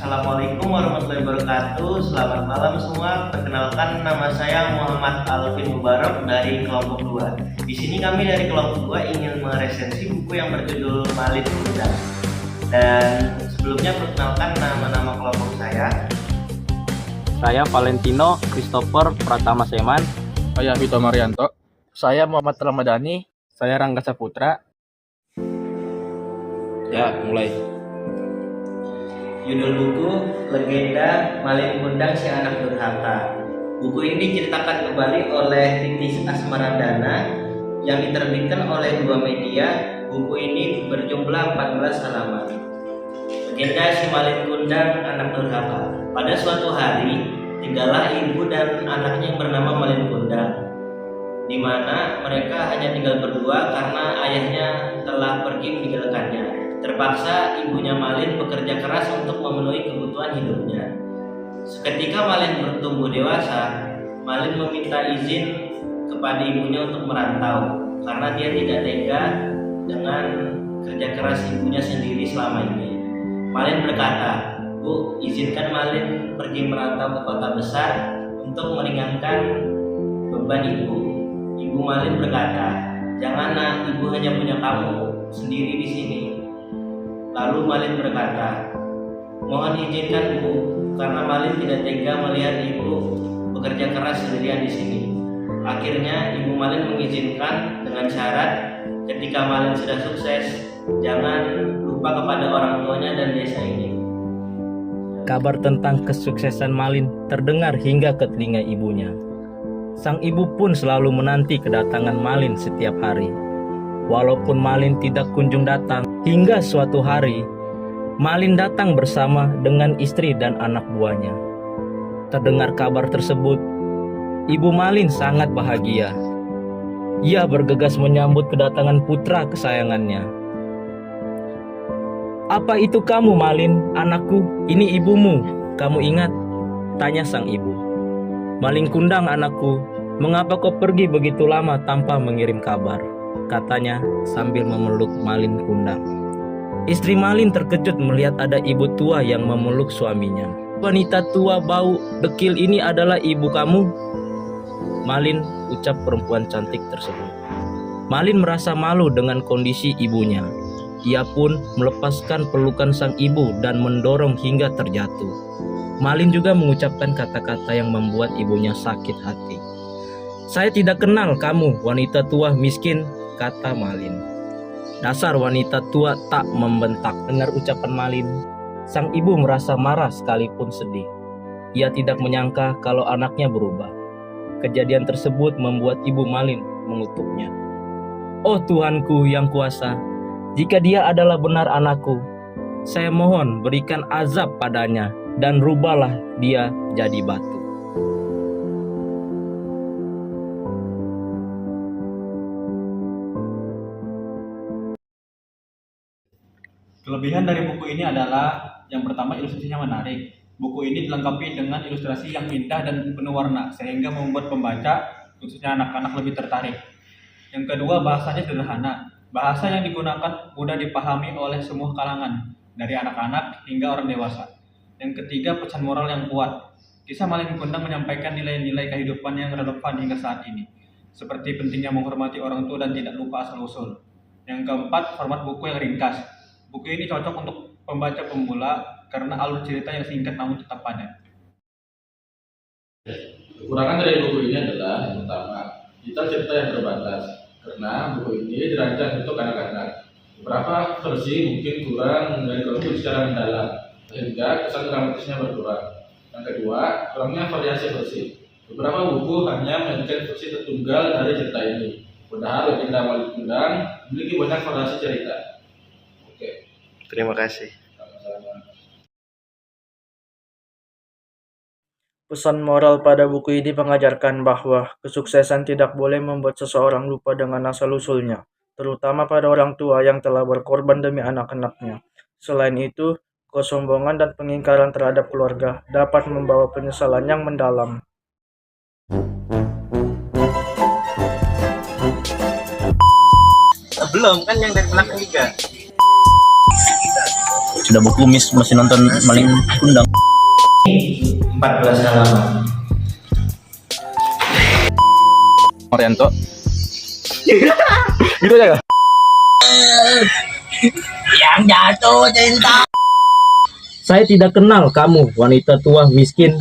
Assalamualaikum warahmatullahi wabarakatuh. Selamat malam semua. Perkenalkan, nama saya Muhammad Alvin Mubarak dari kelompok 2. Di sini kami dari kelompok 2 ingin meresensi buku yang berjudul Malin Kundang. Dan sebelumnya perkenalkan nama-nama kelompok saya. Saya Valentino Christopher Pratama Seman. Saya Vito Marianto. Saya Muhammad Ramadhani. Saya Rangga Saputra. Ya, mulai. Judul buku Legenda Malin Kundang Si Anak Durhaka. Buku ini diceritakan kembali oleh Titis Asmarandana yang diterbitkan oleh dua media. Buku ini berjumlah 14 halaman. Legenda Si Malin Kundang Anak Durhaka. Pada suatu hari, tinggallah ibu dan anaknya yang bernama Malin Kundang, di mana mereka hanya tinggal berdua karena ayahnya telah pergi meninggalkannya. Terpaksa ibunya Malin bekerja keras untuk memenuhi kebutuhan hidupnya. Seketika Malin bertumbuh dewasa, Malin meminta izin kepada ibunya untuk merantau karena dia tidak tega dengan kerja keras ibunya sendiri selama ini. Malin berkata, "Bu, izinkan Malin pergi merantau ke kota besar untuk meringankan beban ibu." Ibu Malin berkata, "Jangan nak, ibu hanya punya kamu sendiri di sini." Lalu Malin berkata, "Mohon izinkan Bu, karena Malin tidak tega melihat ibu bekerja keras sendirian di sini." Akhirnya ibu Malin mengizinkan dengan syarat ketika Malin sudah sukses, jangan lupa kepada orang tuanya dan desa ini. Kabar tentang kesuksesan Malin terdengar hingga ke telinga ibunya. Sang ibu pun selalu menanti kedatangan Malin setiap hari. Walaupun Malin tidak kunjung datang, hingga suatu hari Malin datang bersama dengan istri dan anak buahnya. Terdengar kabar tersebut, ibu Malin sangat bahagia. Ia bergegas menyambut kedatangan putra kesayangannya. "Apa itu kamu, Malin, anakku? Ini ibumu, kamu ingat?" tanya sang ibu. "Malin Kundang, anakku, mengapa kau pergi begitu lama tanpa mengirim kabar?" katanya sambil memeluk Malin Kundang. Istri Malin terkejut melihat ada ibu tua yang memeluk suaminya. "Wanita tua bau dekil ini adalah ibu kamu?" Malin, ucap perempuan cantik tersebut. Malin merasa malu dengan kondisi ibunya. Ia pun melepaskan pelukan sang ibu dan mendorong hingga terjatuh. Malin juga mengucapkan kata-kata yang membuat ibunya sakit hati. "Saya tidak kenal kamu, wanita tua miskin," kata Malin. "Dasar wanita tua," tak membentak. Dengar ucapan Malin, sang ibu merasa marah sekalipun sedih. Ia tidak menyangka kalau anaknya berubah. Kejadian tersebut membuat ibu Malin mengutuknya. "Oh Tuhanku yang kuasa, jika dia adalah benar anakku, saya mohon berikan azab padanya dan rubahlah dia jadi batu." Kelebihan dari buku ini adalah yang pertama, ilustrasinya menarik. Buku ini dilengkapi dengan ilustrasi yang indah dan penuh warna sehingga membuat pembaca, khususnya anak-anak, lebih tertarik. Yang kedua, bahasanya sederhana. Bahasa yang digunakan mudah dipahami oleh semua kalangan, dari anak-anak hingga orang dewasa. Yang ketiga, pesan moral yang kuat. Kisah Malin Kundang menyampaikan nilai-nilai kehidupan yang relevan hingga saat ini, seperti pentingnya menghormati orang tua dan tidak lupa asal-usul. Yang keempat, format buku yang ringkas. Buku ini cocok untuk pembaca pemula karena alur cerita yang singkat namun tetap padat. Kekurangan dari buku ini adalah yang pertama, detail cerita yang terbatas karena buku ini dirancang untuk anak-anak. Beberapa versi mungkin kurang dari konflik secara mendalam sehingga kesan dramatisnya berkurang. Yang kedua, kurangnya variasi versi. Beberapa buku hanya menyajikan versi tertunggal dari cerita ini. Padahal Legenda Malin Kundang memiliki banyak variasi cerita. Oke. Terima kasih. Sama-sama. Pesan moral pada buku ini mengajarkan bahwa kesuksesan tidak boleh membuat seseorang lupa dengan asal-usulnya, terutama pada orang tua yang telah berkorban demi anak-anaknya. Selain itu, kesombongan dan pengingkaran terhadap keluarga dapat membawa penyesalan yang mendalam. Belum kan yang dari belakang juga. Sudah berkumis masih nonton Maling Kundang. 14 halaman. Orianto. Gitu aja kah? Yang jatuh cinta. Saya tidak kenal kamu, wanita tua miskin.